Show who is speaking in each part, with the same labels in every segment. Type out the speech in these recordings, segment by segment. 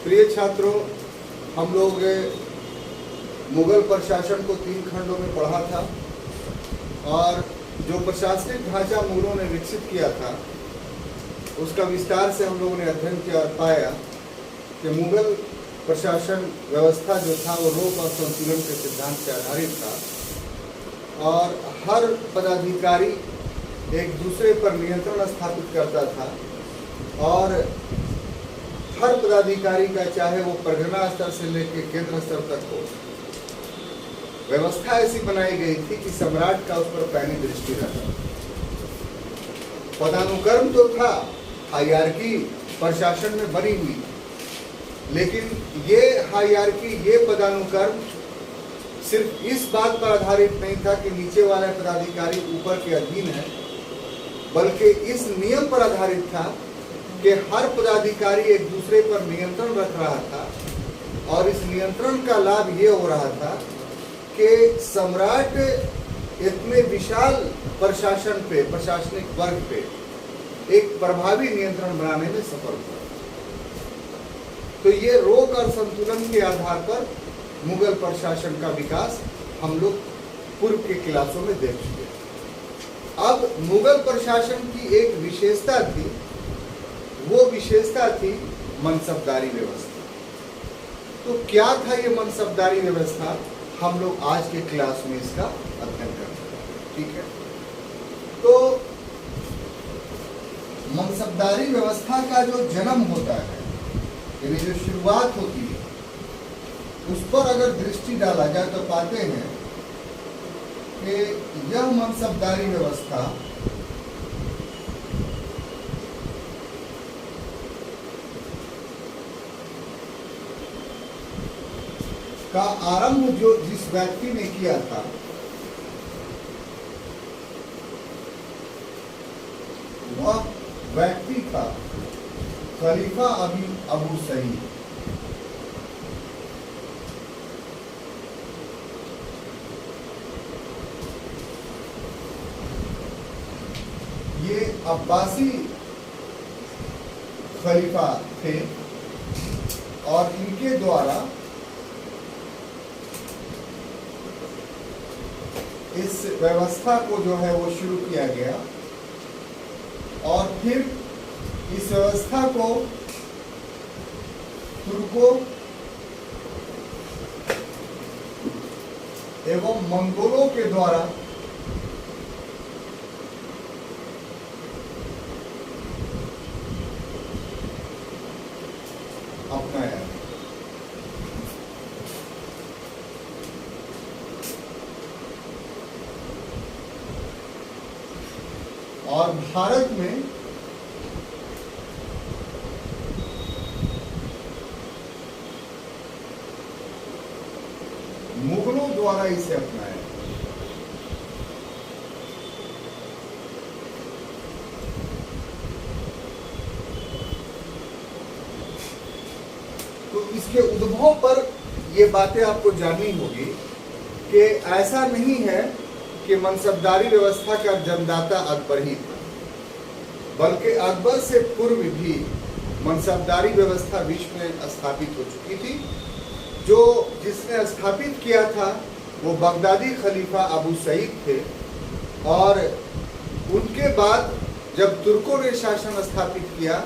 Speaker 1: प्रिय छात्रों, हम लोग मुगल प्रशासन को 3 खंडों में पढ़ा था और जो प्रशासनिक ढांचा मुगलों ने विकसित किया था उसका विस्तार से हम लोगों ने अध्ययन किया और पाया कि मुगल प्रशासन व्यवस्था जो था वो रोक और संतुलन के सिद्धांत पर आधारित था और हर पदाधिकारी एक दूसरे पर नियंत्रण स्थापित करता था और हर पदाधिकारी का, चाहे वो परगना स्तर से लेकर केंद्र स्तर तक हो, व्यवस्था ऐसी बनाई गई थी कि सम्राट का उस पर पैनी दृष्टि रहता। पदानुक्रम तो था, हायरार्की प्रशासन में बनी हुई, लेकिन ये हायरार्की, ये पदानुक्रम सिर्फ इस बात पर आधारित नहीं था कि नीचे वाले पदाधिकारी ऊपर के अधीन है, बल्कि इस नियम पर आधारित था कि हर पदाधिकारी एक दूसरे पर नियंत्रण रख रहा था और इस नियंत्रण का लाभ ये हो रहा था कि सम्राट इतने विशाल प्रशासन पे, प्रशासनिक वर्ग पे एक प्रभावी नियंत्रण बनाने में सफल हुआ। तो ये रोक और संतुलन के आधार पर मुगल प्रशासन का विकास हम लोग पूर्व के क्लासों में देख चुके हैं। अब मुगल प्रशासन की एक विशेषता थी, वो विशेषता थी मनसबदारी व्यवस्था। तो क्या था ये मनसबदारी व्यवस्था? हम लोग आज के क्लास में इसका अध्ययन करेंगे, ठीक है। तो मनसबदारी व्यवस्था का जो जन्म होता है, यानी जो शुरुआत होती है, उस पर अगर दृष्टि डाला जाए तो पाते हैं कि यह मनसबदारी व्यवस्था का आरंभ जो जिस व्यक्ति ने किया था वह व्यक्ति था खलीफा अबू सईद। ये अब्बासी खलीफा थे और इनके द्वारा इस व्यवस्था को जो है वो शुरू किया गया और फिर इस व्यवस्था को तुर्कों एवं मंगोलों के द्वारा अपनाया। और भारत में मुगलों द्वारा इसे अपनाया। तो इसके उद्भव पर ये बातें आपको जाननी होगी कि ऐसा नहीं है कि मनसबदारी व्यवस्था का जन्मदाता अकबर ही था, बल्कि अकबर से पूर्व भी मनसबदारी व्यवस्था विश्व में स्थापित हो चुकी थी। जो जिसने स्थापित किया था वो बगदादी खलीफा अबू सईद थे और उनके बाद जब तुर्कों ने शासन स्थापित किया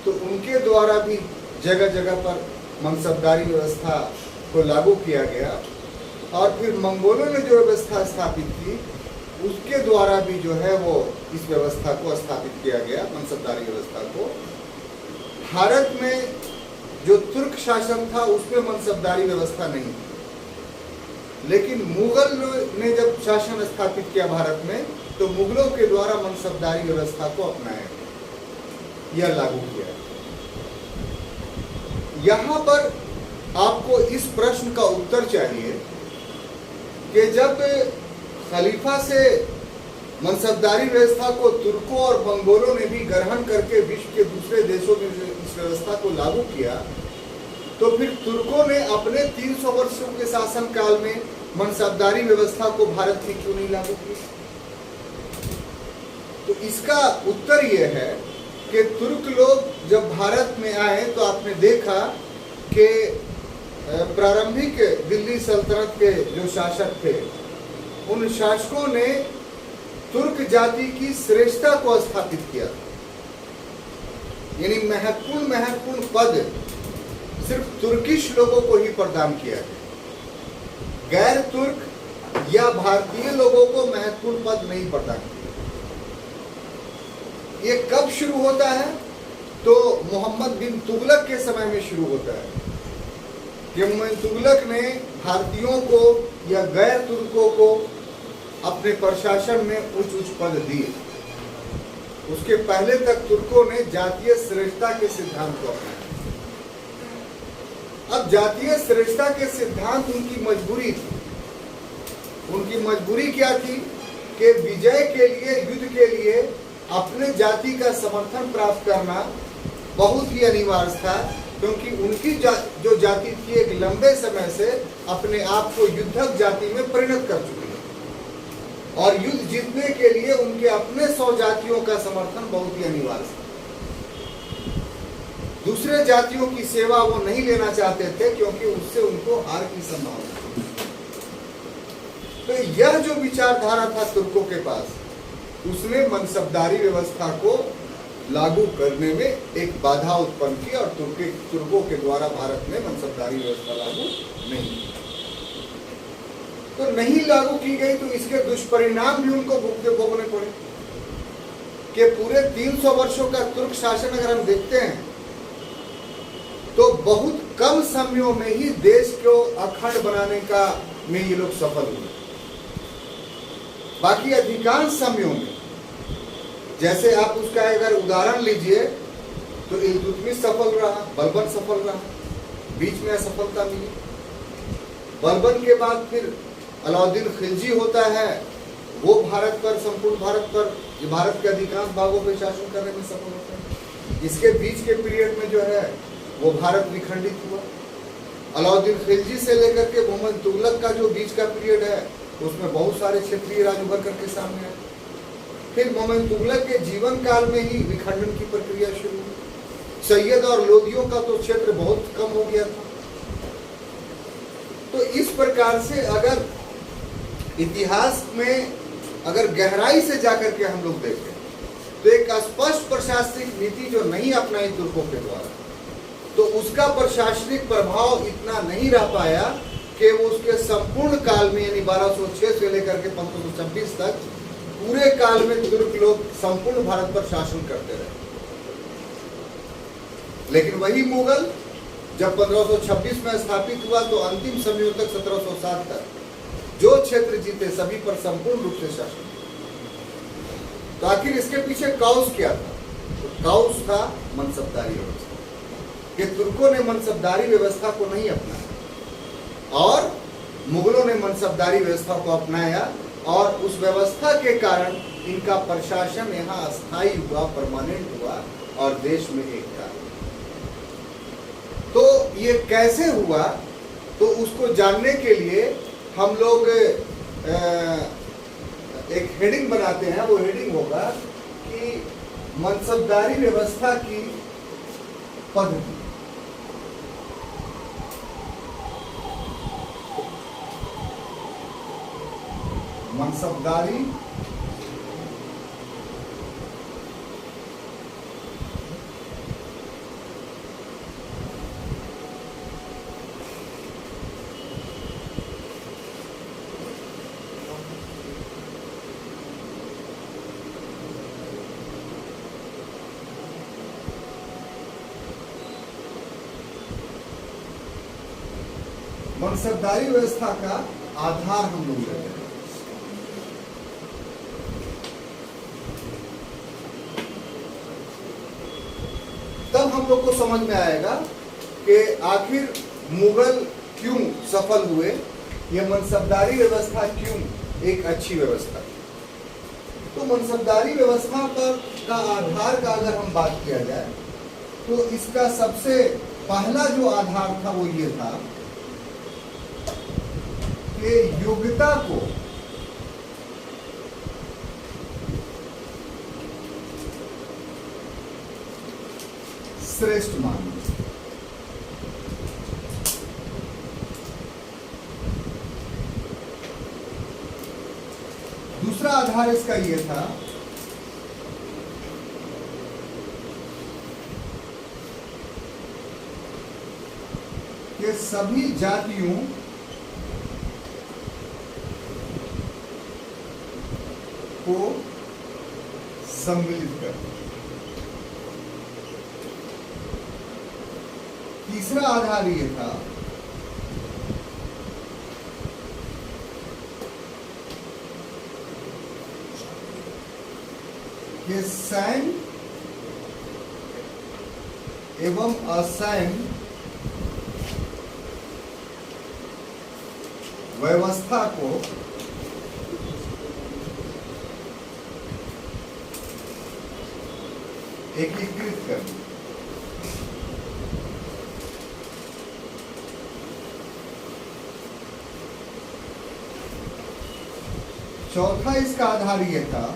Speaker 1: तो उनके द्वारा भी जगह जगह पर मनसबदारी व्यवस्था को लागू किया गया और फिर मंगोलों ने जो व्यवस्था स्थापित की उसके द्वारा भी जो है वो इस व्यवस्था को स्थापित किया गया, मनसबदारी व्यवस्था को। भारत में जो तुर्क शासन था उसमें मनसबदारी व्यवस्था नहीं थी, लेकिन मुगल ने जब शासन स्थापित किया भारत में तो मुगलों के द्वारा मनसबदारी व्यवस्था को अपनाया या लागू किया। यहाँ पर आपको इस प्रश्न का उत्तर चाहिए कि जब खलीफा से मनसबदारी व्यवस्था को तुर्कों और मंगोलों ने भी ग्रहण करके विश्व के दूसरे देशों में इस व्यवस्था को लागू किया, तो फिर तुर्कों ने अपने 300 वर्षों के शासन काल में मनसबदारी व्यवस्था को भारत में क्यों नहीं लागू की? तो इसका उत्तर यह है कि तुर्क लोग जब भारत में आए तो आपने देखा के प्रारंभिक दिल्ली सल्तनत के जो शासक थे, उन शासकों ने तुर्क जाति की श्रेष्ठता को स्थापित किया, यानी महत्वपूर्ण पद सिर्फ तुर्किश लोगों को ही प्रदान किया गया, गैर तुर्क या भारतीय लोगों को महत्वपूर्ण पद नहीं प्रदान किया। ये कब शुरू होता है? तो मोहम्मद बिन तुगलक के समय में शुरू होता है कि मोहम्मद तुगलक ने भारतीयों को या गैर तुर्कों को अपने प्रशासन में उच्च पद दिए। उसके पहले तक तुर्कों ने जातीय श्रेष्ठता के सिद्धांत को अपनाया। अब जातीय श्रेष्ठता के सिद्धांत उनकी मजबूरी थी। उनकी मजबूरी क्या थी कि विजय के लिए, युद्ध के लिए अपने जाति का समर्थन प्राप्त करना बहुत ही अनिवार्य था, क्योंकि उनकी जो जाति थी एक लंबे समय से अपने आप को युद्धक जाति में परिणत कर चुकी है और युद्ध जीतने के लिए उनके अपने 100 जातियों का समर्थन बहुत ही अनिवार्य था। दूसरे जातियों की सेवा वो नहीं लेना चाहते थे, क्योंकि उससे उनको हार की संभावना थी। तो यह जो विचारधारा था तुर्कों के पास, उसने मनसबदारी व्यवस्था को लागू करने में एक बाधा उत्पन्न की और तुर्कों के द्वारा भारत में मनसबदारी व्यवस्था लागू नहीं की। तो नहीं लागू की गई तो इसके दुष्परिणाम भी उनको भोगने पड़े कि पूरे 300 वर्षों का तुर्क शासन अगर हम देखते हैं तो बहुत कम समयों में ही देश को अखंड बनाने का में ये लोग सफल हुए। बाकी अधिकांश समयों में, जैसे आप उसका अगर उदाहरण लीजिए तो इल्तुतमिश सफल रहा, बलबन सफल रहा, बीच में असफलता मिली। बलबन के बाद फिर अलाउद्दीन खिलजी होता है, वो संपूर्ण भारत पर, भारत के अधिकांश भागों पर शासन करने में सफल होता है। इसके बीच के पीरियड में जो है वो भारत विखंडित हुआ। अलाउद्दीन खिलजी से लेकर के मोहम्मद तुगलक का जो बीच का पीरियड है उसमें बहुत सारे क्षेत्रीय राज्य उभर करके सामने आए। फिर मोहम्मद तुगलक के जीवन काल में ही विखंडन की प्रक्रिया शुरू हुई। सैयद और लोदियों का तो क्षेत्र बहुत कम हो गया था। तो इस प्रकार से अगर इतिहास में अगर गहराई से जाकर के हम लोग देखें तो एक स्पष्ट प्रशासनिक नीति जो नहीं अपनाई तुर्कों के द्वारा, तो उसका प्रशासनिक प्रभाव इतना नहीं रह पाया कि वो उसके संपूर्ण काल में, यानी 1206 से लेकर के 1526 तक पूरे काल में तुर्क लोग संपूर्ण भारत पर शासन करते रहे। लेकिन वही मुगल जब 1526 में स्थापित हुआ तो अंतिम समयों तक 1707 तक जो क्षेत्र जीते सभी पर संपूर्ण रूप से शासन। तो आखिर इसके पीछे कॉज क्या था? तो कॉज था मनसबदारी व्यवस्था, कि तुर्कों ने मनसबदारी व्यवस्था को नहीं अपनाया और मुगलों ने मनसबदारी व्यवस्था को अपनाया, और उस व्यवस्था के कारण इनका प्रशासन यहाँ अस्थायी हुआ, परमानेंट हुआ और देश में एकता। तो ये कैसे हुआ, तो उसको जानने के लिए हम लोग एक हेडिंग बनाते हैं। वो हेडिंग होगा कि मनसबदारी व्यवस्था की पद्धति। मनसबदारी मनसबदारी व्यवस्था का आधार हम लोग लेते हैं। तब हम लोग को समझ में आएगा कि आखिर मुगल क्यों सफल हुए, यह मनसबदारी व्यवस्था क्यों एक अच्छी व्यवस्था। तो मनसबदारी व्यवस्था पर का आधार का अगर हम बात किया जाए तो इसका सबसे पहला जो आधार था वो ये था कि योग्यता को श्रेष्ठ मानना। दूसरा आधार इसका ये था कि सभी जातियों को सम्मिलित कर। तीसरा आधार ये था कि सैन्य एवं असैन्य व्यवस्था को एकीकृत करना। चौथा इसका आधार यह था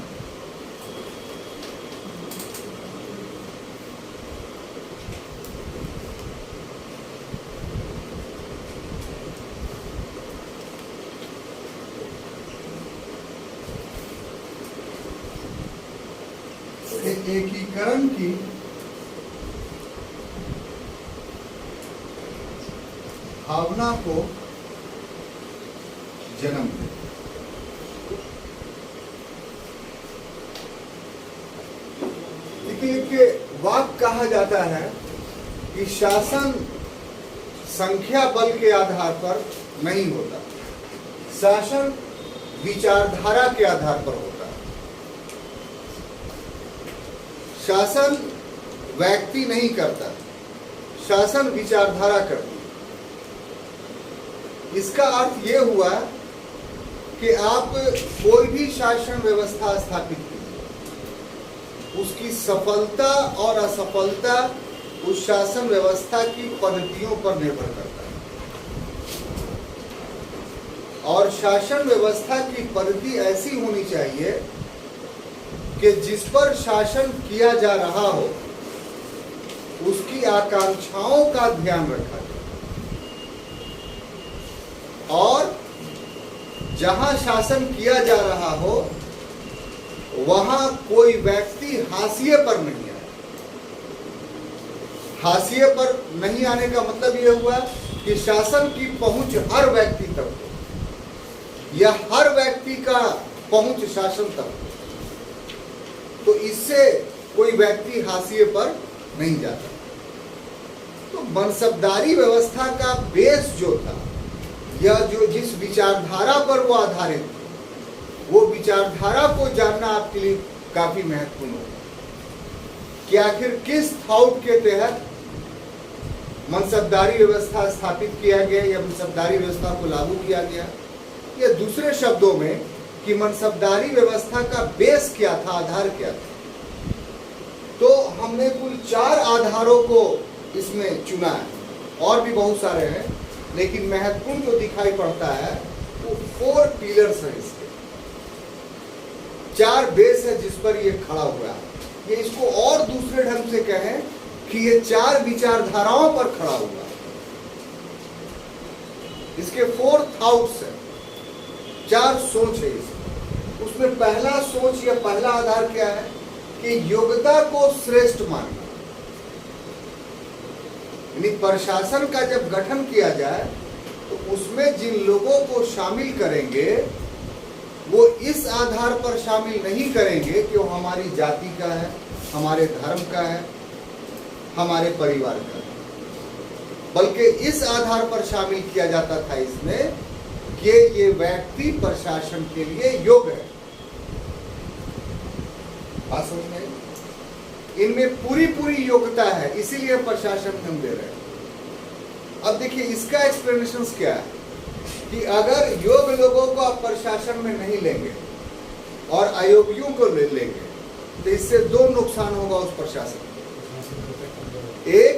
Speaker 1: एकीकरण की भावना को जन्म दे। देखिए, वाक्य कहा जाता है कि शासन संख्या बल के आधार पर नहीं होता, शासन विचारधारा के आधार पर होता है। शासन व्यक्ति नहीं करता, शासन विचारधारा करती है। इसका अर्थ यह हुआ कि आप कोई भी शासन व्यवस्था स्थापित कीजिए, उसकी सफलता और असफलता उस शासन व्यवस्था की पद्धतियों पर निर्भर करता है। और शासन व्यवस्था की पद्धति ऐसी होनी चाहिए कि जिस पर शासन किया जा रहा हो उसकी आकांक्षाओं का ध्यान रखा जाए, और जहां शासन किया जा रहा हो वहां कोई व्यक्ति हाशिए पर नहीं आए। हाशिए पर नहीं आने का मतलब यह हुआ कि शासन की पहुंच हर व्यक्ति तक हो या हर व्यक्ति का पहुंच शासन तक हो, तो इससे कोई व्यक्ति हाशिए पर नहीं जाता। तो मनसबदारी व्यवस्था का बेस जो था, या जो जिस विचारधारा पर वो आधारित थी, वो विचारधारा को जानना आपके लिए काफी महत्वपूर्ण होगा कि आखिर किस थॉट के तहत मनसबदारी व्यवस्था स्थापित किया गया या मनसबदारी व्यवस्था को लागू किया गया, या दूसरे शब्दों में कि मनसबदारी व्यवस्था का बेस क्या था, आधार क्या था। तो हमने कुल 4 आधारों को इसमें चुना है, और भी बहुत सारे हैं, लेकिन महत्वपूर्ण जो दिखाई पड़ता है वो 4 पिलर्स हैं। इसके 4 बेस है जिस पर ये खड़ा हुआ है। ये इसको और दूसरे ढंग से कहें कि ये 4 विचारधाराओं पर खड़ा हुआ है। इसके 4 थॉट्स हैं, 4 सोच है इसमें। उसमें पहला सोच या पहला आधार क्या है कि योग्यता को श्रेष्ठ मानना। यानी प्रशासन का जब गठन किया जाए तो उसमें जिन लोगों को शामिल करेंगे वो इस आधार पर शामिल नहीं करेंगे कि वो हमारी जाति का है, हमारे धर्म का है, हमारे परिवार का है, बल्कि इस आधार पर शामिल किया जाता था इसमें कि ये व्यक्ति प्रशासन के लिए योग्य है। बात समझ में आई? इनमें पूरी योग्यता है, इसीलिए प्रशासन हम दे रहे हैं। अब देखिए इसका एक्सप्लेनेशन क्या है कि अगर योग्य लोगों को आप प्रशासन में नहीं लेंगे और अयोग्यों को ले लेंगे तो इससे 2 नुकसान होगा उस प्रशासन को। एक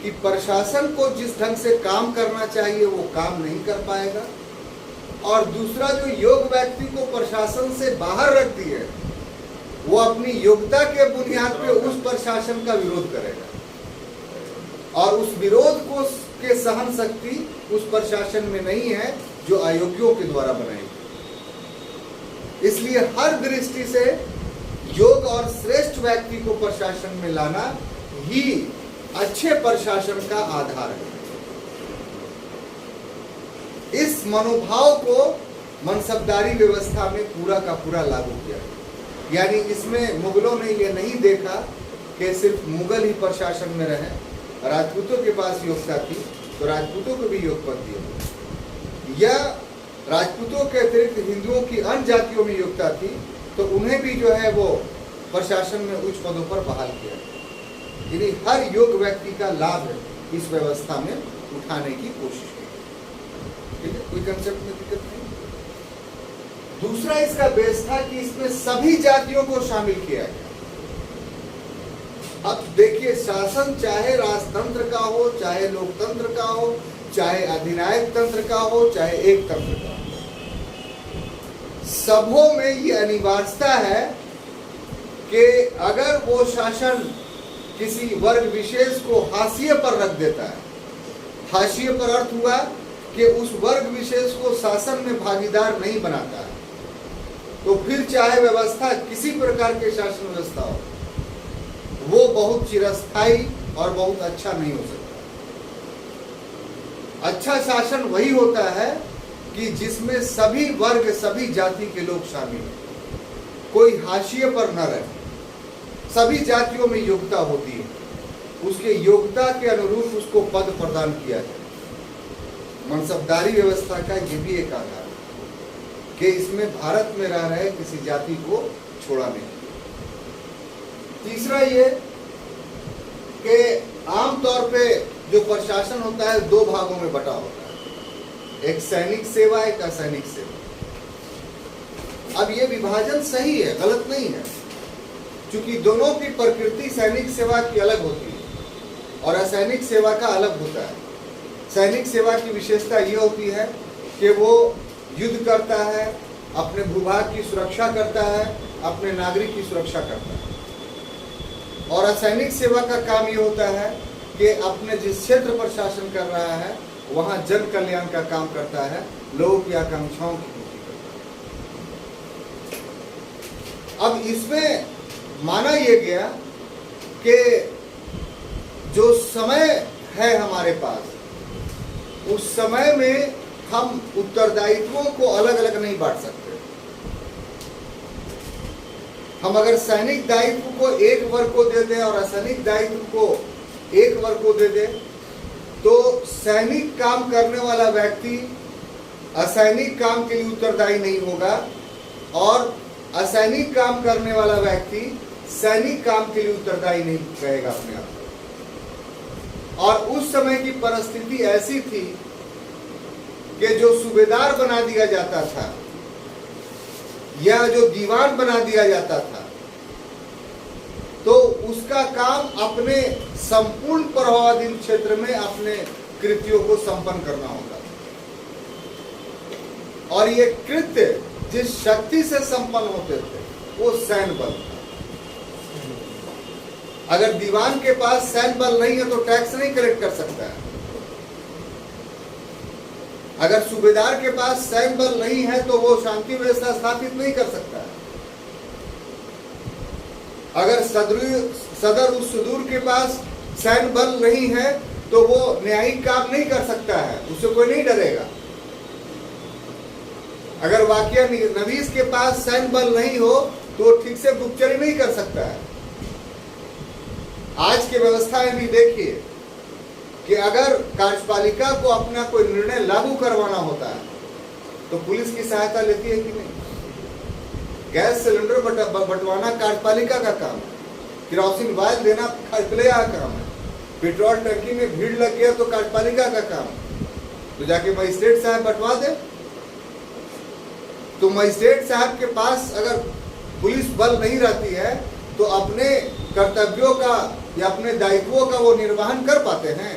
Speaker 1: कि प्रशासन को जिस ढंग से काम करना चाहिए वो काम नहीं कर पाएगा, और दूसरा जो योग्य व्यक्ति को प्रशासन से बाहर रखती है वो अपनी योग्यता के बुनियाद पे उस प्रशासन का विरोध करेगा, और उस विरोध को के सहन शक्ति उस प्रशासन में नहीं है जो अयोग्यों के द्वारा बनाई गई। इसलिए हर दृष्टि से योग्य और श्रेष्ठ व्यक्ति को प्रशासन में लाना ही अच्छे प्रशासन का आधार है। इस मनोभाव को मनसबदारी व्यवस्था में पूरा का पूरा लागू किया। यानी इसमें मुगलों ने यह नहीं देखा कि सिर्फ मुगल ही प्रशासन में रहे, राजपूतों के पास योग्यता थी तो राजपूतों को भी योग पद दिया, या राजपूतों के अतिरिक्त हिंदुओं की अन्य जातियों में योग्यता थी तो उन्हें भी जो है वो प्रशासन में उच्च पदों पर बहाल किया। यानी हर योग्य व्यक्ति का लाभ इस व्यवस्था में उठाने की कोशिश की। ठीक है, कोई कंसेप्ट में दिक्कत नहीं। दूसरा इसका बेस था कि इसमें सभी जातियों को शामिल किया गया। अब देखिए, शासन चाहे राजतंत्र का हो, चाहे लोकतंत्र का हो, चाहे अधिनायक तंत्र का हो, चाहे एक तंत्र का हो, सबों में ये अनिवार्यता है कि अगर वो शासन किसी वर्ग विशेष को हाशिए पर रख देता है, हाशिए पर अर्थ हुआ कि उस वर्ग विशेष को शासन में भागीदार नहीं बनाता है, तो फिर चाहे व्यवस्था किसी प्रकार के शासन व्यवस्था हो, वो बहुत चिरस्थायी और बहुत अच्छा नहीं हो सकता। अच्छा शासन वही होता है कि जिसमें सभी वर्ग, सभी जाति के लोग शामिल हैं, कोई हाशिए पर न रहे, सभी जातियों में योग्यता होती है, उसके योग्यता के अनुरूप उसको पद प्रदान किया जाए। मनसबदारी व्यवस्था का ये भी एक आधार है कि इसमें भारत में रह रहे किसी जाति को छोड़ा नहीं। तीसरा ये कि आमतौर पे जो प्रशासन होता है दो भागों में बटा होता है, एक सैनिक सेवा, एक असैनिक सेवा। अब ये विभाजन सही है, गलत नहीं है, क्योंकि दोनों की प्रकृति सैनिक सेवा की अलग होती है और असैनिक सेवा का अलग होता है। सैनिक सेवा की विशेषता ये होती है कि वो युद्ध करता है, अपने भूभाग की सुरक्षा करता है, अपने नागरिक की सुरक्षा करता है। और असैनिक सेवा का काम ये होता है कि अपने जिस क्षेत्र पर शासन कर रहा है वहां जन कल्याण का काम करता है, लोगों की आकांक्षाओं की पूर्ति करता है। अब इसमें माना यह गया कि जो समय है हमारे पास, उस समय में हम उत्तरदायित्वों को अलग अलग नहीं बांट सकते। हम अगर सैनिक दायित्व को एक वर्ग को दे दें और असैनिक दायित्व को एक वर्ग को दे दें, तो सैनिक काम करने वाला व्यक्ति असैनिक काम के लिए उत्तरदायी नहीं होगा और असैनिक काम करने वाला व्यक्ति सैनिक काम के लिए उत्तरदायी नहीं रहेगा अपने आप। और उस समय की परिस्थिति ऐसी थी कि जो सूबेदार बना दिया जाता था या जो दीवान बना दिया जाता था, तो उसका काम अपने संपूर्ण प्रभावाधीन क्षेत्र में अपने कृत्यों को संपन्न करना होता था। और ये कृत्य जिस शक्ति से संपन्न होते थे वो सैन्य बल था। अगर दीवान के पास सैन्य बल नहीं है तो टैक्स नहीं कलेक्ट कर सकता है। अगर सूबेदार के पास सैन्य बल नहीं है तो वो शांति व्यवस्था स्थापित नहीं कर सकता है। अगर सदर उस सुदूर के पास सैन्य बल नहीं है तो वो न्यायिक काम नहीं कर सकता है, उससे कोई नहीं डरेगा। अगर वाकया नवीस के पास सैन्य बल नहीं हो तो वो ठीक से गुप्तचरी नहीं कर सकता है। आज की व्यवस्था में भी देखिए कि अगर कार्यपालिका को अपना कोई निर्णय लागू करवाना होता है तो पुलिस की सहायता लेती है कि नहीं? गैस सिलेंडर बंटवाना कार्यपालिका का काम है, केरोसिन ऑयल देना कार्यपालिका का काम है, पेट्रोल टंकी में भीड़ लग गया तो कार्यपालिका का काम है, तो जाके मजिस्ट्रेट साहब बंटवा दे। तो मजिस्ट्रेट साहब के पास अगर पुलिस बल नहीं रहती है तो अपने कर्तव्यों का या अपने दायित्वों का वो निर्वहन कर पाते हैं।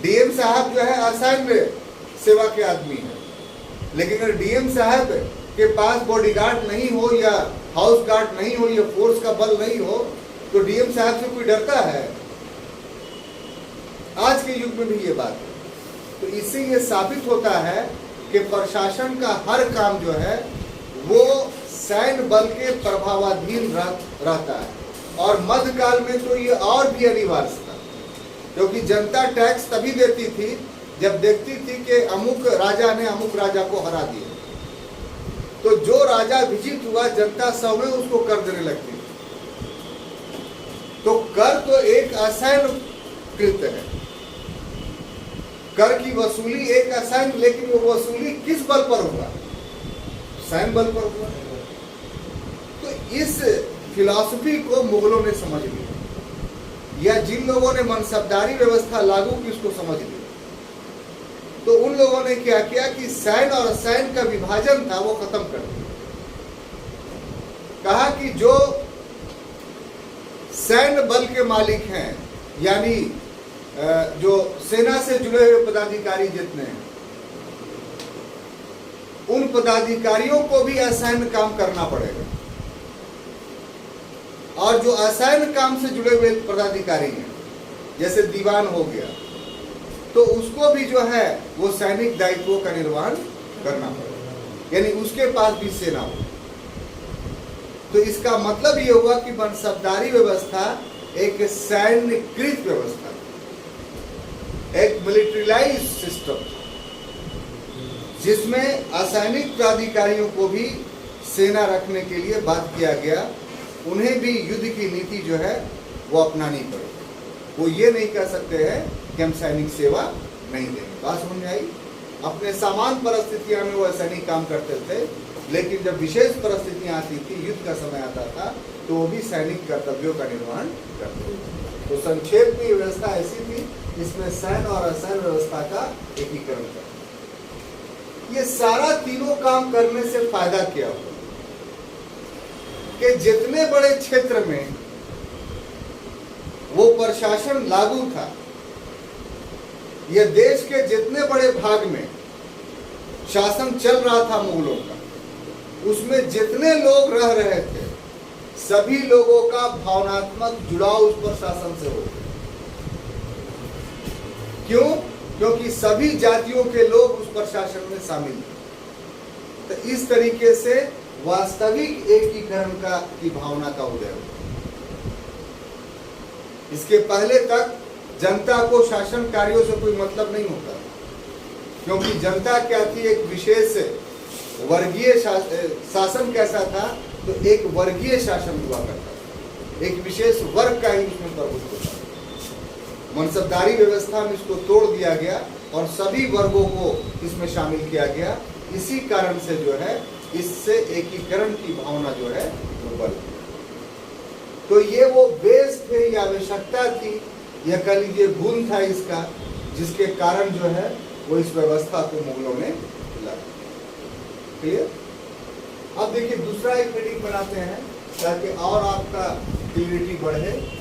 Speaker 1: डीएम साहब जो है असाइन्ड सेवा के आदमी है, लेकिन अगर डीएम साहब के पास बॉडीगार्ड नहीं हो या हाउस गार्ड नहीं हो या फोर्स का बल नहीं हो तो डीएम साहब से कोई डरता है? आज के युग में भी ये बात है। तो इससे ये साबित होता है कि प्रशासन का हर काम जो है वो सैन्य बल के प्रभावाधीन रहता है। और मध्यकाल में तो ये और भी अनिवार्य था, क्योंकि जनता टैक्स तभी देती थी जब देखती थी कि अमुक राजा ने अमुक राजा को हरा दिया, तो जो राजा विजित हुआ जनता सब में उसको कर देने लगती थी। तो कर तो एक असैन्य कृत्य है, कर की वसूली एक असैन्य, लेकिन वो वसूली किस बल पर हुआ? सैन्य बल पर हुआ। तो इस फिलॉसफी को मुगलों ने समझ लिया, या जिन लोगों ने मनसबदारी व्यवस्था लागू की उसको समझ लिया। तो उन लोगों ने क्या किया कि सैन्य और असैन्य का विभाजन था वो खत्म कर दिया। कहा कि जो सैन्य बल के मालिक हैं, यानी जो सेना से जुड़े हुए पदाधिकारी जितने हैं, उन पदाधिकारियों को भी असैन्य काम करना पड़ेगा, और जो असैन्य काम से जुड़े हुए पदाधिकारी हैं जैसे दीवान हो गया, तो उसको भी जो है वो सैनिक दायित्वों का निर्वहन करना पड़ेगा, यानी उसके पास भी सेना हो। तो इसका मतलब ये हुआ कि मनसबदारी व्यवस्था एक सैन्यकृत व्यवस्था, एक मिलिट्रिलाइज सिस्टम, जिसमें असैनिक प्राधिकारियों को भी सेना रखने के लिए बात किया गया। उन्हें भी युद्ध की नीति जो है वो अपनानी पड़ेगी। वो ये नहीं कह सकते हैं कि हम सैनिक सेवा नहीं देंगे। बात समझ में आई? अपने सामान्य परिस्थितियों में वो सैनिक काम करते थे, लेकिन जब विशेष परिस्थितियां आती थी, युद्ध का समय आता था, तो वो भी सैनिक कर्तव्यों का निर्वहन करते थे। तो संक्षेप में व्यवस्था ऐसी थी, इसमें सैन्य और असैन्य व्यवस्था का एकीकरण कर। ये सारा तीनों काम करने से फायदा क्या हुआ कि जितने बड़े क्षेत्र में वो प्रशासन लागू था, यह देश के जितने बड़े भाग में शासन चल रहा था मुगलों का, उसमें जितने लोग रह रहे थे, सभी लोगों का भावनात्मक जुड़ाव उस प्रशासन से हो गया। क्यों? क्योंकि सभी जातियों के लोग उस प्रशासन में शामिल थे। तो इस तरीके से वास्तविक एकीकरण की भावना का उदय हुआ। इसके पहले तक जनता को शासन कार्यों से कोई मतलब नहीं होता, क्योंकि जनता क्या थी, एक विशेष वर्गीय शासन कैसा था, तो एक वर्गीय शासन हुआ करता था, एक विशेष वर्ग का ही उसमें प्रभुत्व था। मनसबदारी व्यवस्था में इसको तोड़ दिया गया और सभी वर्गों को इसमें शामिल किया गया। इसी कारण से जो है इससे एकीकरण की भावना जो है वो बढ़ गई। तो ये वो बेस थे, या आवश्यकता थी, या कह लीजिए गुण था इसका, जिसके कारण जो है वो इस व्यवस्था को मुगलों ने लाया। क्लियर? अब देखिए दूसरा एक हेडिंग बनाते हैं ताकि और आपका क्लियरिटी बढ़े।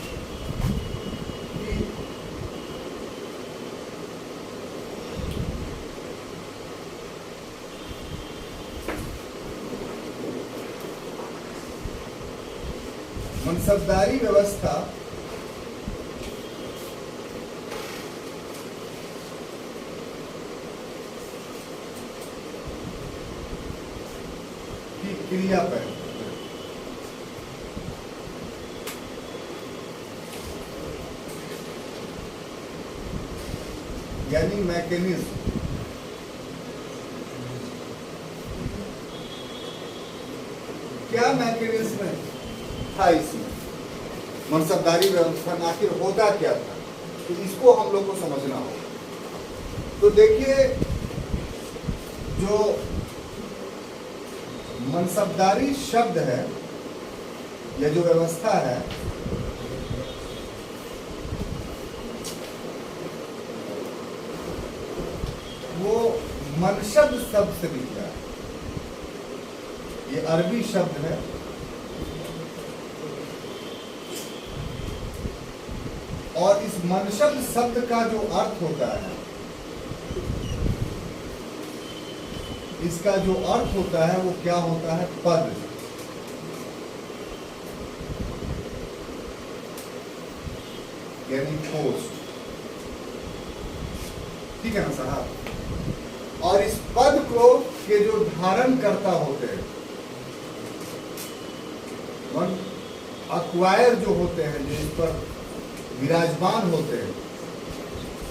Speaker 1: मनसबदारी व्यवस्था की क्रिया पर, यानी मैकेनिज्म, क्या मैकेनिज्म था इसमें, मनसबदारी व्यवस्था में आखिर होता क्या था, तो इसको हम लोग को समझना होगा। तो देखिए, जो मनसबदारी शब्द है या जो व्यवस्था है, वो मनशब्द शब्द से निकला है। ये अरबी शब्द है, और इस मनशब्द शब्द का जो अर्थ होता है, इसका जो अर्थ होता है वो क्या होता है? पद। यानी पोस्ट। ठीक है ना साहब? और इस पद को के जो धारण करता होते हैं, अक्वायर जो होते हैं, जो इस पर विराजमान होते हैं,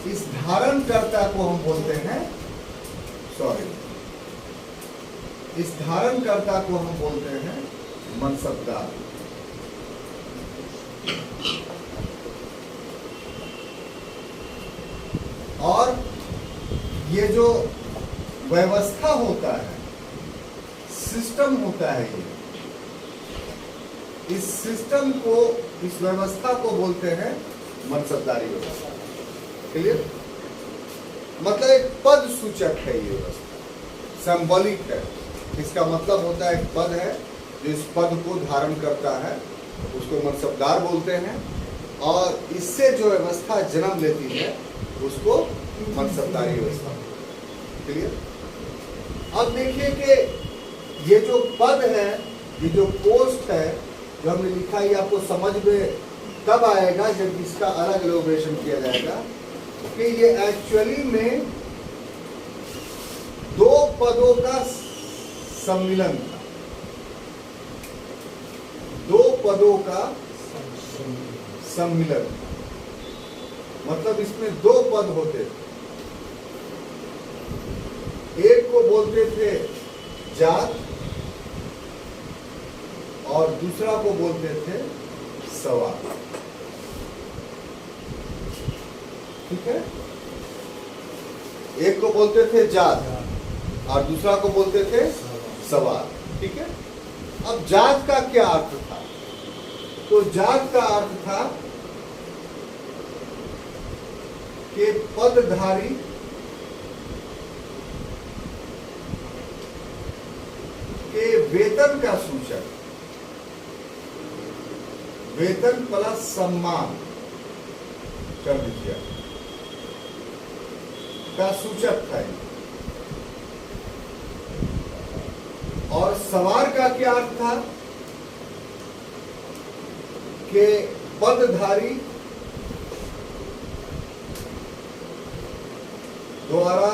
Speaker 1: इस धारणकर्ता को हम बोलते हैं, इस धारणकर्ता को हम बोलते हैं मनसबदार। और ये जो व्यवस्था होता है, सिस्टम होता है, ये इस सिस्टम को, इस व्यवस्था को बोलते हैं मनसबदारी व्यवस्था। क्लियर? मतलब एक पद सूचक है ये व्यवस्था, सिंबॉलिक है। इसका मतलब होता है एक पद है जो इस पद को धारण करता है, उसको मनसबदार बोलते हैं, और इससे जो व्यवस्था जन्म लेती है उसको मनसबदारी व्यवस्था। क्लियर? अब देखिए कि ये जो पद है, ये जो पोस्ट है जो हमने लिखा, ये आपको समझ में तब आएगा जब इसका अलग एलोब्रेशन किया जाएगा कि ये एक्चुअली में दो पदों का सम्मिलन था, दो पदों का सम्मिलन। मतलब इसमें दो पद होते थे, एक को बोलते थे जात और दूसरा को बोलते थे सवार। ठीक है? एक को बोलते थे जात और दूसरा को बोलते थे सवार। ठीक है? अब जात का क्या अर्थ था? तो जात का अर्थ था कि पदधारी के वेतन का सूचक, वेतन प्लस सम्मान कर दीजिए, का सूचक था। और सवार का क्या अर्थ था? कि पदधारी द्वारा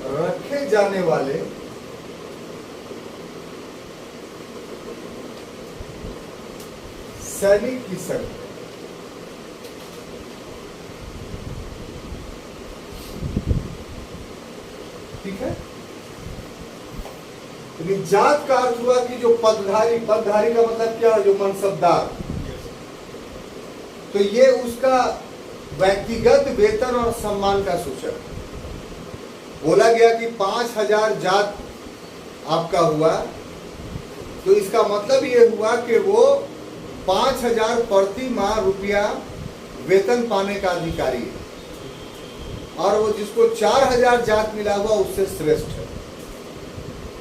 Speaker 1: रखे जाने वाले सैनिक की संख्या। ठीक है? तो जात का अर्थ हुआ कि जो पदधारी, पदधारी का मतलब क्या है? जो मनसबदार। तो ये उसका व्यक्तिगत वेतन और सम्मान का सूचक। बोला गया कि 5,000 जात आपका हुआ, तो इसका मतलब ये हुआ कि वो 5,000 प्रति माह रुपया वेतन पाने का अधिकारी है, और वो जिसको 4,000 जात मिला हुआ उससे श्रेष्ठ है,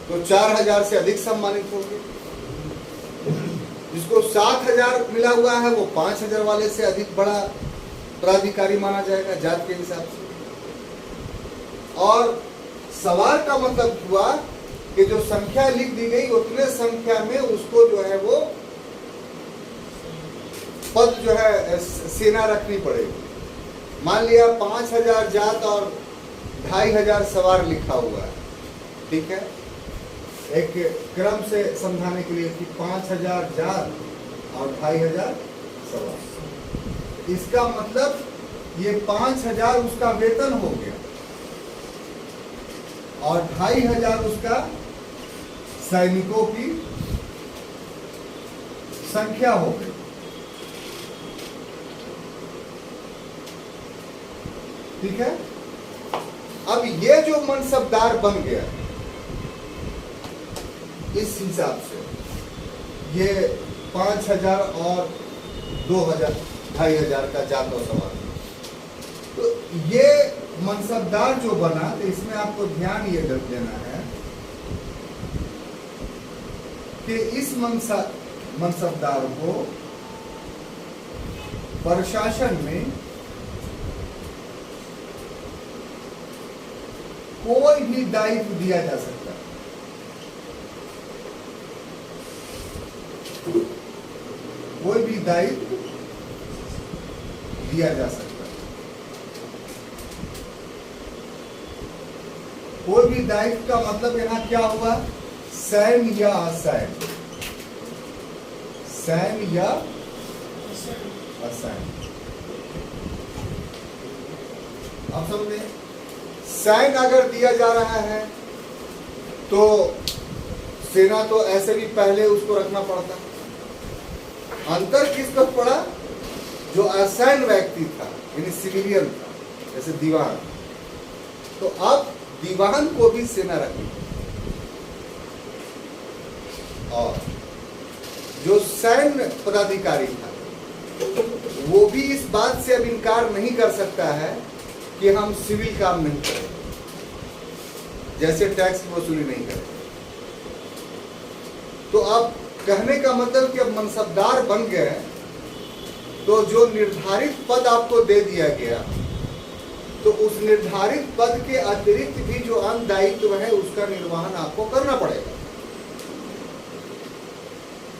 Speaker 1: तो 4,000 से अधिक सम्मानित होंगे। जिसको 7,000 मिला हुआ है वो 5,000 वाले से अधिक बड़ा प्राधिकारी माना जाएगा जात के हिसाब से। और सवार का मतलब हुआ कि जो संख्या लिख दी गई उतने संख्या में उसको जो है वो पद जो है सेना रखनी पड़ेगी। मान लिया 5,000 जात और 2,500 सवार लिखा हुआ है। ठीक है? एक क्रम से समझाने के लिए कि 5,000 जात और 2,500 सवार। इसका मतलब ये 5,000 उसका वेतन हो गया और 2,500 उसका सैनिकों की संख्या हो गई। ठीक है? अब ये जो मनसबदार बन गया इस हिसाब से, ये 5,000 और 2,000 2,500 का जात और सवार, तो ये मनसबदार जो बना, तो इसमें आपको ध्यान ये देना है कि इस मनसबदार को प्रशासन में कोई भी दायित्व दिया जा सकता है। कोई भी दायित्व दिया जा सकता है। कोई भी दायित्व का मतलब यहाँ क्या हुआ, सैन्य या असैन्य, सैन्य या असैन्य। आप समझे, सैन्य अगर दिया जा रहा है तो सेना तो ऐसे भी पहले उसको रखना पड़ता। अंतर किस पर पड़ा, जो असैन्य व्यक्ति था यानी सिविलियन था, जैसे दीवान, तो अब दीवान को भी सेना रखनी। और जो सैन्य पदाधिकारी था वो भी इस बात से अब इनकार नहीं कर सकता है कि हम सिविल काम नहीं करें, जैसे टैक्स की वसूली नहीं करें। तो अब कहने का मतलब कि अब मनसबदार बन गए तो जो निर्धारित पद आपको दे दिया गया, तो उस निर्धारित पद के अतिरिक्त भी जो अन्य दायित्व है उसका निर्वहन आपको करना पड़ेगा।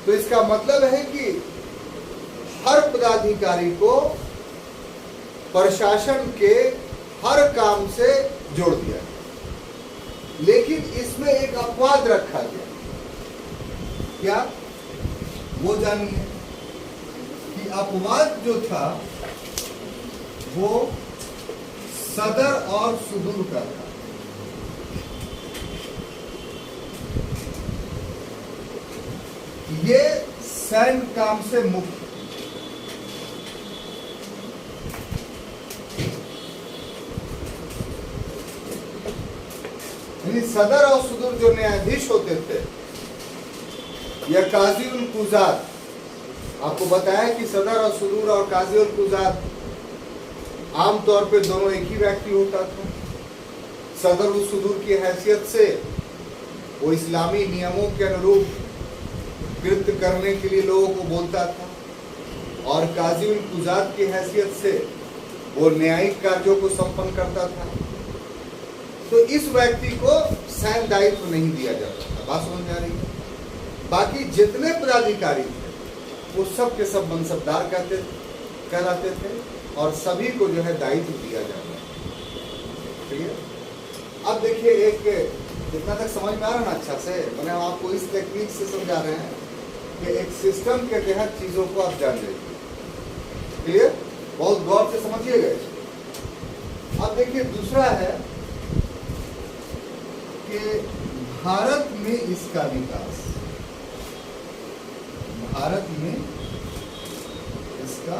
Speaker 1: तो इसका मतलब है कि हर पदाधिकारी को प्रशासन के हर काम से जोड़ दिया, लेकिन इसमें एक अपवाद रखा गया। क्या, वो जानिए कि अपवाद जो था वो सदर और सुदूर का था। ये सैन्य काम से मुक्त, यानी सदर और सुदूर जो न्यायाधीश होते थे या काजी उल कुजात, आपको बताया कि सदर और सुदूर और काजी उल कुजात आमतौर पे दोनों एक ही व्यक्ति होता था। सदर उल सुदूर की हैसियत से वो इस्लामी नियमों के अनुरूप कृत्य करने के लिए लोगों को बोलता था, और काजी उल कुजात की हैसियत से वो न्यायिक कार्यों को संपन्न करता था। तो इस व्यक्ति को सैन्य दायित्व नहीं दिया जाता था। बात समझ में आ रही है? बाकी जितने पदाधिकारी थे वो सब के सब मनसबदार कहलाते थे और सभी को जो है दायित्व दिया जाता है। ठीक है, अब देखिए, एक जितना तक समझ में आ रहा है ना अच्छा से, मैंने आपको इस टेक्निक से समझा रहे हैं कि एक सिस्टम के तहत चीजों को आप जान लीजिए। क्लियर, बहुत गौर से समझिएगा। अब देखिए, दूसरा है कि भारत में इसका विकास, भारत में इसका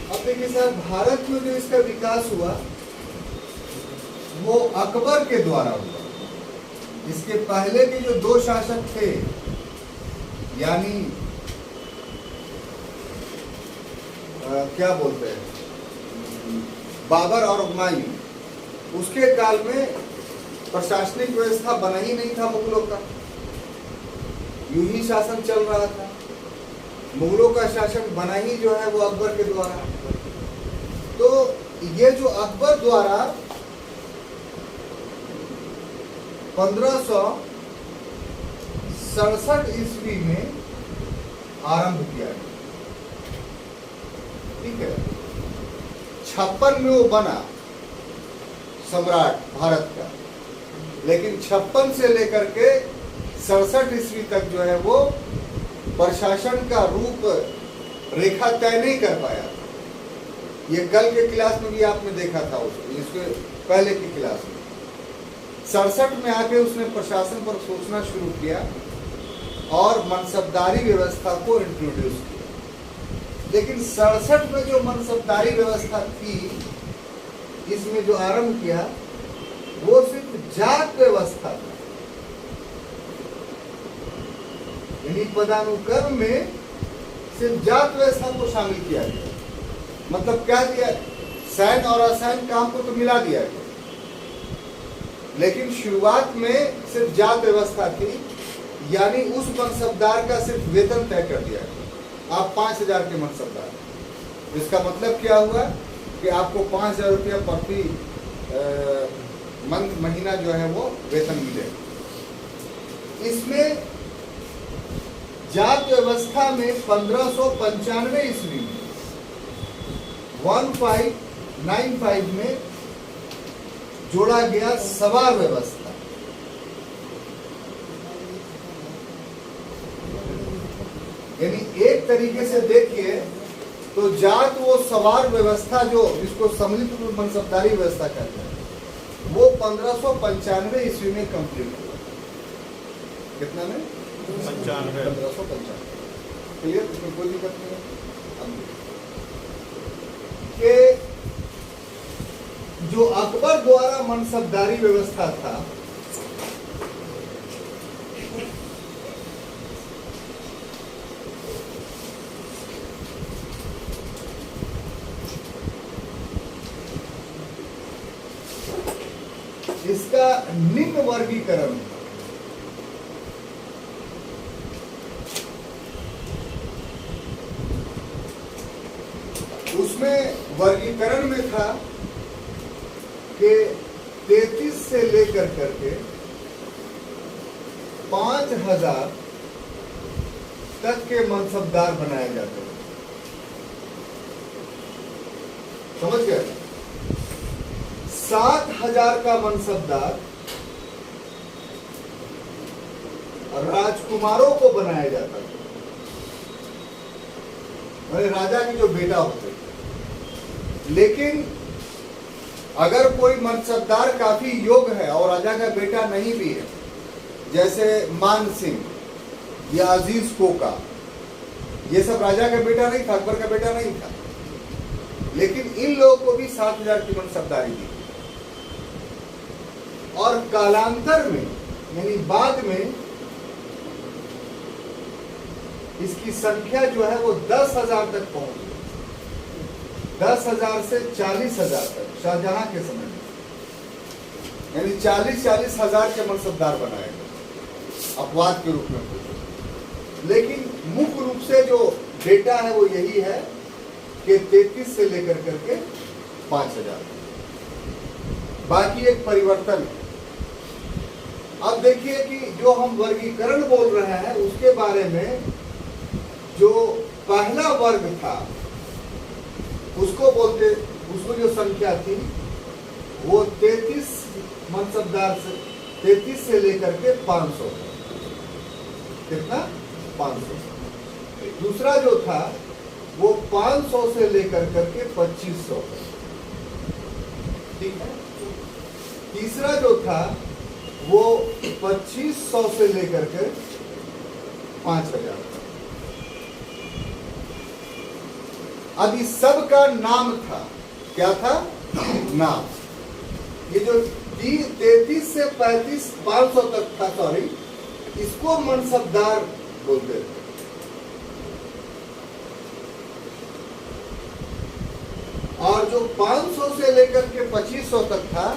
Speaker 1: अब देखिए सर, भारत में जो इसका विकास हुआ वो अकबर के द्वारा हुआ। इसके पहले के जो दो शासक थे, यानी क्या बोलते हैं, बाबर और हुमायूं, उसके काल में प्रशासनिक व्यवस्था बना ही नहीं था मुगलों का, यूं ही शासन चल रहा था। मुगलों का शासन बना ही जो है वो अकबर के द्वारा। तो ये जो अकबर द्वारा 1567 ईस्वी में आरंभ किया गया, ठीक है। 56 में वो बना सम्राट भारत का, लेकिन 56 से लेकर के 67 ईस्वी तक जो है वो प्रशासन का रूप रेखा तय नहीं कर पाया। ये कल के क्लास में भी आपने देखा था उसको, इसके पहले की क्लास में 67 में आके उसने प्रशासन पर सोचना शुरू किया और मनसबदारी व्यवस्था को इंट्रोड्यूस किया। लेकिन 67 में जो मनसबदारी व्यवस्था थी, इसमें जो आरंभ किया वो सिर्फ जात व्यवस्था था, यानी पदानुक्रम में सिर्फ जात व्यवस्था को शामिल किया गया। मतलब क्या दिया, सैन्य और असैन्य काम को तो मिला दिया गया, लेकिन शुरुआत में सिर्फ जात व्यवस्था थी, यानी उस मनसबदार का सिर्फ वेतन तय कर दिया गया। आप 5000 के मनसबदार, इसका मतलब क्या हुआ कि आपको 5000 रुपया प्रति महीना जो है वो वेतन मिलेगा। इसमें जात व्यवस्था में 1595 ईस्वी में 1595 में जोड़ा गया सवार व्यवस्था। यानी एक तरीके से देखिए तो जात वो सवार व्यवस्था जो जिसको सम्मिलित मनसबदारी व्यवस्था कहते हैं, वो 1595 ईस्वी में कंप्लीट हुआ। कितना में? 1595। क्लियर? इसमें कोई दिक्कत नहीं है कि जो अकबर द्वारा मनसबदारी व्यवस्था था, इसका निम्न वर्गीकरण था। उसमें वर्गीकरण में था कि 33 से लेकर करके 5000 तक के मनसबदार बनाए जाते थे। समझ गए? 7000 का मनसबदार राजकुमारों को बनाया जाता था, राजा की जो बेटा होते थे। लेकिन अगर कोई मनसबदार काफी योग्य है और राजा का बेटा नहीं भी है, जैसे मान सिंह या अजीज कोका, ये सब राजा का बेटा नहीं था, अकबर का बेटा नहीं था, लेकिन इन लोगों को भी 7000 की मनसबदारी दी। और कालांतर में यानी बाद में इसकी संख्या जो है वो 10,000 तक पहुंच गई। 10,000 से 40,000 तक शाहजहां के समय में, यानी 40-40 हजार के मनसबदार बनाए गए अपवाद के रूप में। लेकिन मुख्य रूप से जो डेटा है वो यही है कि 33 से लेकर करके 5,000। बाकी एक परिवर्तन है। अब देखिए कि जो हम वर्गीकरण बोल रहे हैं उसके बारे में, जो पहला वर्ग था उसको बोलते, उसमें जो संख्या थी वो 33 मनसबदार से 33 से लेकर के 500। कितना? 500। दूसरा जो था वो 500 से लेकर करके 2500। ठीक है। तीसरा जो था वो 2500 से लेकर के 5000। अब इस सब का नाम था, क्या था? नाम। ये जो 33 से 500 तक था, सॉरी, इसको मनसबदार बोलते थे। और जो 500 से लेकर के 2500 तक था,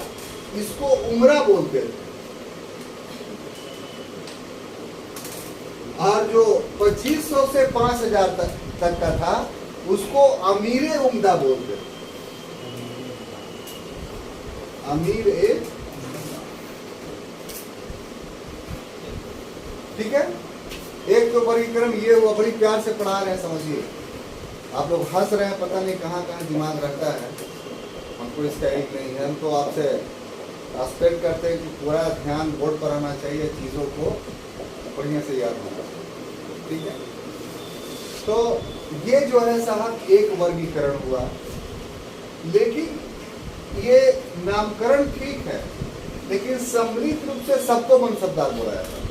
Speaker 1: इसको उमरा बोलते थे। और जो 2500 से 5000 तक का था, उसको अमीर उम्दा बोलते थे। अमीर ए, ठीक है। एक तो वर्गीकरण ये हुआ, बड़ी प्यार से पढ़ा रहे हैं, समझिए। आप लोग हंस रहे हैं, पता नहीं कहाँ कहाँ दिमाग रहता है, हमको इसका एक नहीं है। हम तो आपसे एक्सपेक्ट करते हैं कि पूरा ध्यान बोर्ड पर आना चाहिए, चीज़ों को बढ़िया से याद होना चाहिए। ठीक है। तो ये जो है साहब एक वर्गीकरण हुआ। लेकिन ये नामकरण ठीक है, लेकिन सम्मिलित रूप से सबको मनसबदार बोला जाता है।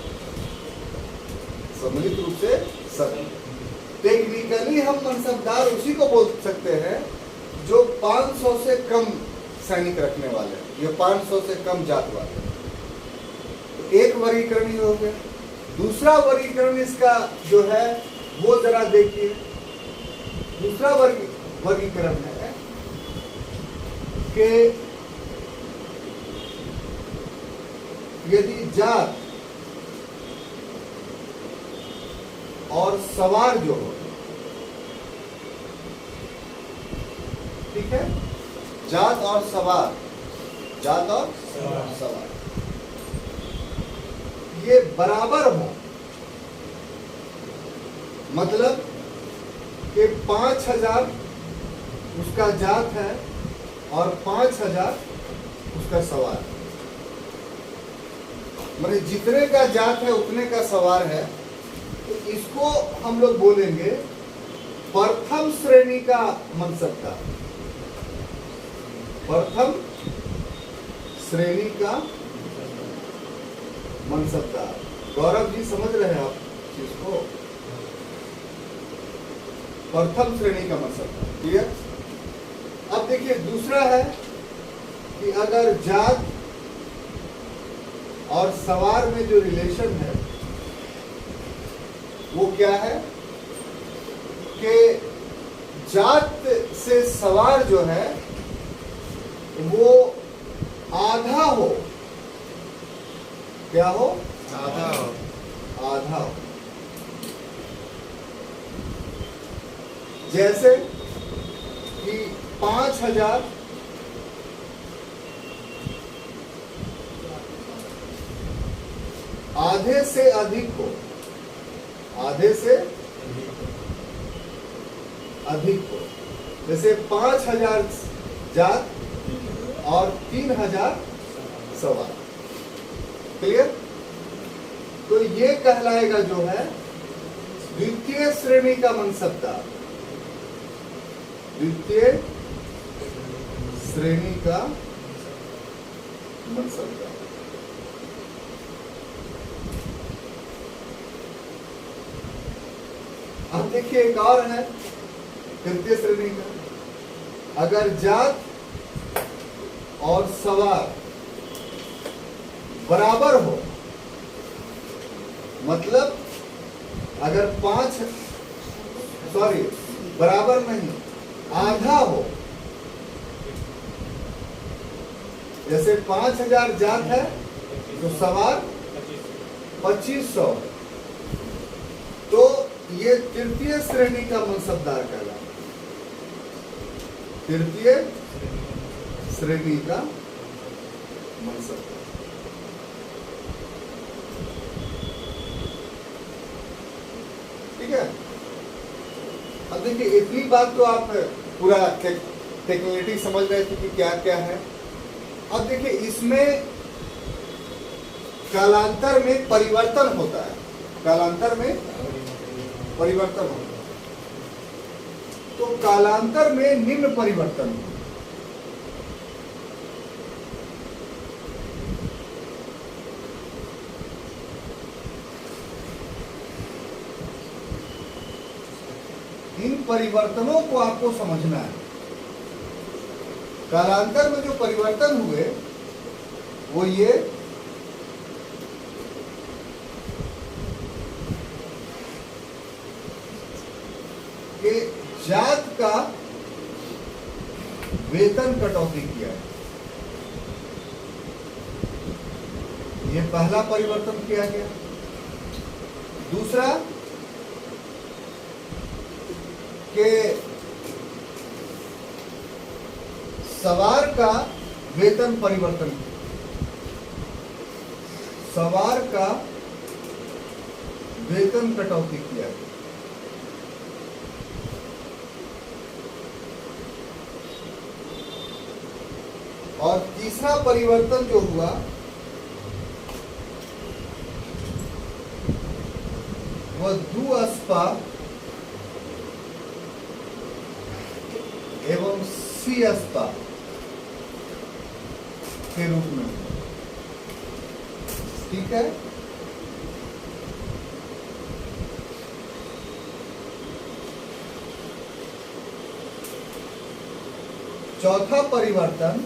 Speaker 1: सम्मिलित रूप से सब। टेक्निकली हम मनसबदार उसी को बोल सकते हैं जो 500 से कम सैनिक रखने वाले, ये 500 से कम जात वाले। तो एक वर्गीकरण ही हो गया। दूसरा वर्गीकरण इसका जो है वो जरा देखिए। दूसरा वर्गीकरण है कि यदि जात और सवार जो हो, ठीक है, जात और सवार, जात और सवार ये बराबर हो, मतलब कि 5,000 उसका जात है और 5,000 उसका सवार। मतलब जितने का जात है उतने का सवार है। तो इसको हम लोग बोलेंगे प्रथम श्रेणी का मनसबदार। प्रथम श्रेणी का मनसबदार। गौरव जी समझ रहे हैं आप इसको? प्रथम श्रेणी का मनसबदार। क्लियर? अब देखिए दूसरा है कि अगर जात और सवार में जो रिलेशन है वो क्या है कि जात से सवार जो है वो आधा हो। क्या हो?
Speaker 2: आधा हो।
Speaker 1: आधा हो। जैसे कि 5,000 आधे से अधिक हो। आधे से अधिक हो। जैसे 5,000 जात और 3,000 सवार। क्लियर? तो ये कहलाएगा जो है द्वितीय श्रेणी का मनसबदार। द्वितीय श्रेणी का मनसबदार। अब देखिए एक और है तृतीय श्रेणी का। अगर जात और सवार बराबर हो, मतलब अगर बराबर नहीं, आधा हो। जैसे 5,000 जात है तो सवार 2,500। तो ये तृतीय श्रेणी का मनसबदार कहलाता है। तृतीय श्रेणी का मनसबदार। ठीक है? अब देखिए इतनी बात तो आप पूरा टेक्निकलिटी समझ रहे थे कि क्या क्या है। अब देखिए इसमें कालांतर में परिवर्तन होता है। कालांतर में परिवर्तन होता है। तो कालांतर में निम्न परिवर्तन होता है। इन परिवर्तनों को आपको समझना है। कालांतर में जो परिवर्तन हुए वो ये कि जात का वेतन कटौती किया है। ये पहला परिवर्तन किया गया। दूसरा कि सवार का वेतन परिवर्तन। सवार का वेतन कटौती किया गया। और तीसरा परिवर्तन जो हुआ वह दुअस्पा एवं सीअस्पा के रूप में। ठीक है? चौथा परिवर्तन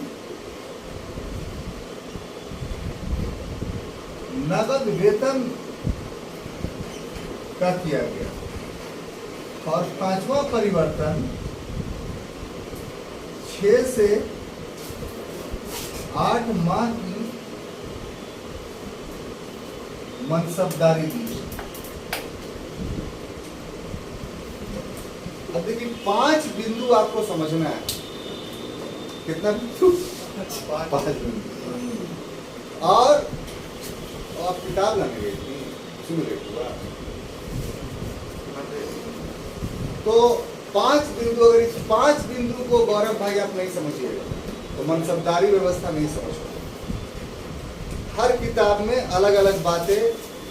Speaker 1: नगद वेतन का किया गया। और पांचवा परिवर्तन 6 से 8 माह की मनसबदारी दी। अब देखिए 5 बिंदु आपको समझना है। कितना बिंदु? 5 बिंदु। और आप किताब लाने गए थी, सुन रहे तो 5 बिंदु, अगर इस 5 बिंदु को गौरव भाई आप नहीं समझिएगा तो मनसबदारी व्यवस्था नहीं समझ पाएंगे। हर किताब में अलग अलग बातें,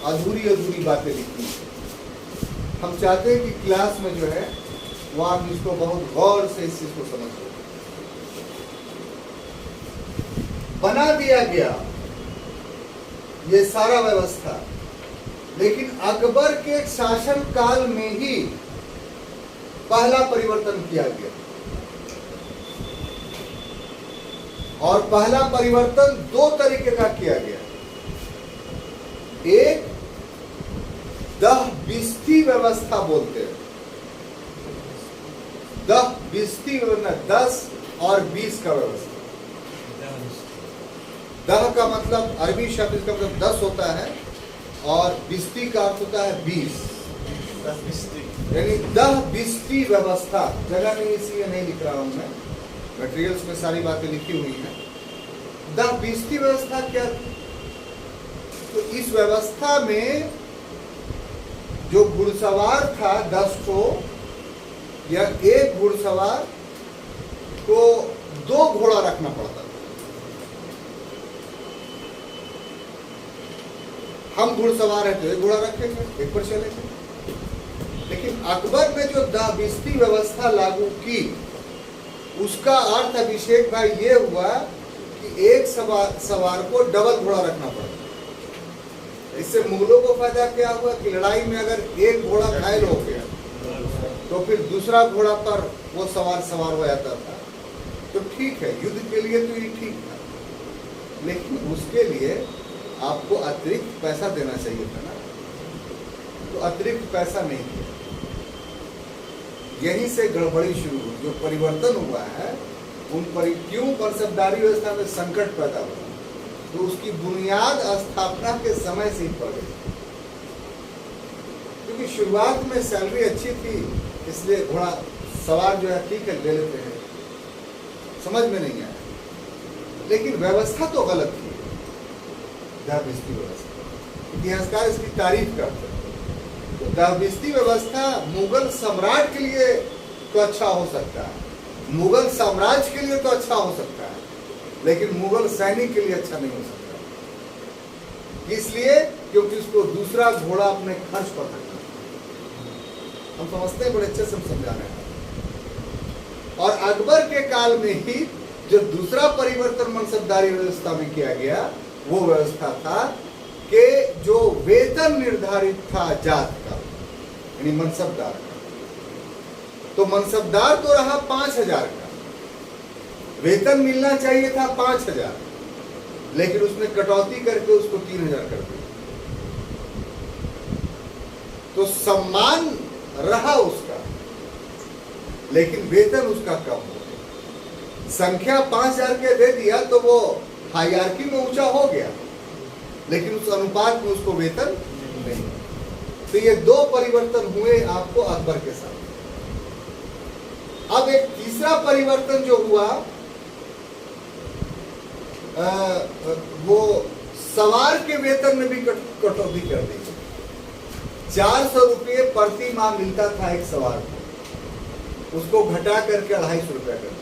Speaker 1: अधूरी अधूरी बातें लिखी हैं। हम चाहते हैं कि क्लास में जो है वो आप इसको बहुत गौर से इस चीज को समझिए। बना दिया गया ये सारा व्यवस्था, लेकिन अकबर के शासन काल में ही पहला परिवर्तन किया गया। और पहला परिवर्तन 2 तरीके का किया गया। एक दहबिस्ती व्यवस्था बोलते हैं। दहबिस्ती 10 और 20 का व्यवस्था। दह का मतलब अरबी शब्द का मतलब 10 होता है और बिस्ती का अर्थ होता है 20, यानी दहबिस्ती व्यवस्था। जगह नहीं इसलिए नहीं लिख रहा हूं मैं, मटेरियल्स में सारी बातें लिखी हुई हैं। दहबिस्ती व्यवस्था क्या थी? तो इस व्यवस्था में जो घुड़सवार था 10 को, या एक घुड़सवार को 2 घोड़ा रखना पड़ता था। हम घुड़सवार है तो एक घोड़ा रखेंगे, एक पर चलेंगे। लेकिन अकबर ने जो दहबिस्ती व्यवस्था लागू की, उसका अर्थ अभिषेक भाई ये हुआ कि एक सवार को डबल घोड़ा रखना पड़ा। इससे मुगलों को फायदा क्या हुआ कि लड़ाई में अगर एक घोड़ा घायल हो गया तो फिर दूसरा घोड़ा पर वो सवार हो जाता था। तो ठीक है, युद्ध के लिए तो ये ठीक था, लेकिन उसके लिए आपको अतिरिक्त पैसा देना चाहिए था ना। तो अतिरिक्त पैसा नहीं दिया। यहीं से गड़बड़ी शुरू हुई। जो परिवर्तन हुआ है क्यों मनसबदारी व्यवस्था में संकट पैदा हुआ, तो उसकी बुनियाद स्थापना के समय से ही पड़ गई। क्योंकि शुरुआत में सैलरी अच्छी थी, इसलिए घोड़ा सवार जो है ठीक है ले लेते हैं, समझ में नहीं आया। लेकिन व्यवस्था तो गलत थी, दहबिस्ती व्यवस्था। इतिहासकार इसकी तारीफ करते हैं। तो दहबिस्ती व्यवस्था मुगल सम्राट के लिए तो अच्छा हो सकता है, मुगल साम्राज्य के लिए तो अच्छा हो सकता है, लेकिन मुगल सैनिक के लिए अच्छा नहीं हो सकता। इसलिए क्योंकि उसको दूसरा घोड़ा अपने खर्च पर रखना। हम समझते हैं, बड़े अच्छे से हम समझा रहे हैं। और अकबर के काल में ही जो दूसरा परिवर्तन मनसबदारी व्यवस्था में किया गया, वो व्यवस्था था कि जो वेतन निर्धारित था जात का, यानी मनसबदार का, तो मनसबदार तो रहा 5,000 का, वेतन मिलना चाहिए था 5,000, लेकिन उसने कटौती करके उसको 3,000 कर दिया। तो सम्मान रहा उसका, लेकिन वेतन उसका कम हो गया। संख्या 5,000 के दे दिया तो वो हायरार्की में ऊंचा हो गया, लेकिन उस अनुपात में उसको वेतन नहीं। तो ये 2 परिवर्तन हुए आपको अकबर के साथ। अब एक तीसरा परिवर्तन जो हुआ, वो सवार के वेतन में भी कटौती कर दी। 400 रुपये प्रति माह मिलता था एक सवार को, उसको घटा करके 250 रुपया कर दिया।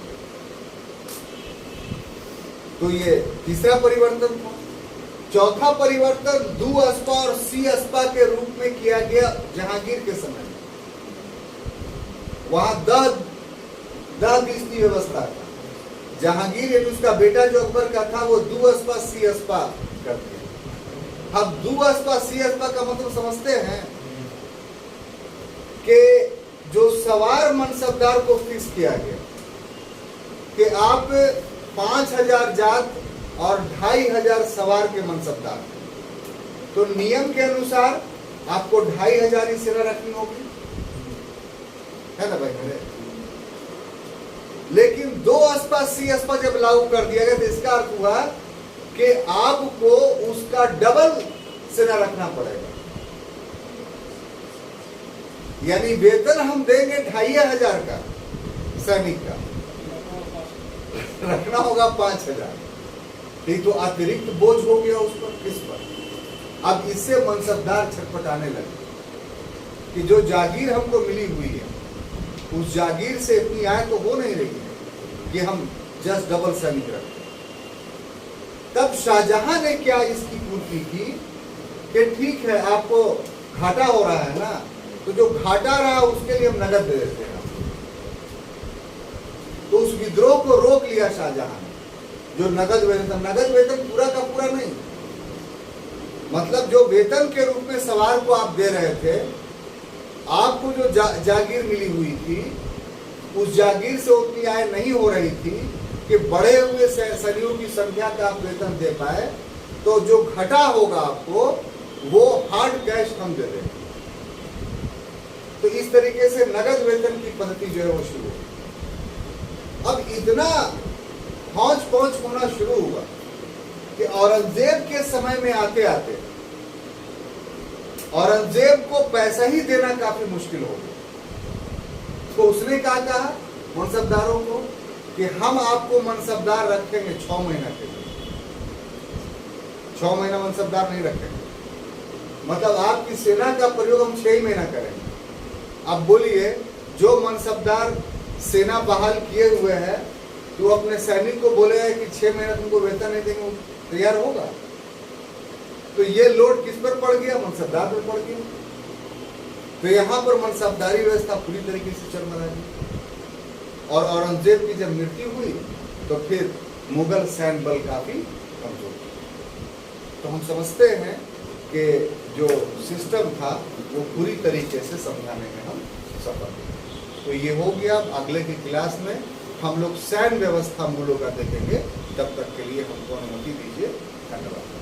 Speaker 1: तो ये तीसरा परिवर्तन था। चौथा परिवर्तन दू अस्पा और सी अस्पा के रूप में किया गया जहांगीर के समय में। वहां दहबिस्ती व्यवस्था था। जहांगीर यानी उसका बेटा जो अकबर का था, वो दू अस्पा सी अस्पा कर दिया। अब दू अस्पा सी अस्पा का मतलब समझते हैं कि जो सवार मनसबदार को फिक्स किया गया कि आप 5,000 जात और 2,500 सवार के मनसबदार, तो नियम के अनुसार आपको 2,500 ही सेना रखनी होगी, है ना भाई मेरे। लेकिन दो अस्पा सी अस्पा जब लागू कर दिया गया तो इसका अर्थ हुआ कि आपको उसका डबल सेना रखना पड़ेगा। यानी वेतन हम देंगे 2,500 का सैनिक का, रखना होगा 5,000। ठीक, तो अतिरिक्त बोझ हो गया उस पर, किस पर? अब इससे मनसबदार छटपटाने लगे कि जो जागीर हमको मिली हुई है उस जागीर से इतनी आय तो हो नहीं रही है कि हम जस्ट डबल सैनिक रखें। तब शाहजहां ने क्या इसकी पूर्ति की कि ठीक है, आपको घाटा हो रहा है ना, तो जो घाटा रहा उसके लिए हम नगद दे देते हैं। तो उस विद्रोह को रोक लिया शाहजहां ने। जो नगद वेतन पूरा का पूरा नहीं, मतलब जो वेतन के रूप में सवार को आप दे रहे थे, आपको जो जागीर मिली हुई थी, उस जागीर से उतनी आय नहीं हो रही थी कि बढ़े हुए सैनिकों की संख्या का आप वेतन दे पाए। तो जो घटा होगा आपको वो हार्ड कैश हम दे दें। तो इस तरीके से नगद वेतन की पद्धति जो है वो शुरू हुई। अब इतना हौच पौच होना शुरू हुआ कि औरंगजेब के समय में आते आते औरंगजेब को पैसा ही देना काफी मुश्किल हो गया। तो उसने क्या कहा मनसबदारों को कि हम आपको मनसबदार रखेंगे 6 महीना के लिए। 6 महीना मनसबदार नहीं रखेंगे, मतलब आपकी सेना का प्रयोग हम 6 महीना करेंगे। अब बोलिए, जो मनसबदार सेना बहाल किए हुए हैं तो अपने सैनिक को बोलेगा कि 6 महीना तुमको वेतन नहीं देंगे, तैयार होगा? तो ये लोड किस पर पड़ गया? मनसबदार पर पड़ गया। तो यहाँ पर मनसबदारी व्यवस्था पूरी तरीके से चरमरा गई। और औरंगजेब की जब मृत्यु हुई तो फिर मुगल सैन्य बल काफी कमजोर। तो हम समझते हैं कि जो सिस्टम था वो पूरी तरीके से समझाने में हम सफल हुए। तो ये हो गया। अगले की क्लास में हम लोग सैन्य व्यवस्था मूलों का देखेंगे। तब तक के लिए हमको अनुमति दीजिए। धन्यवाद।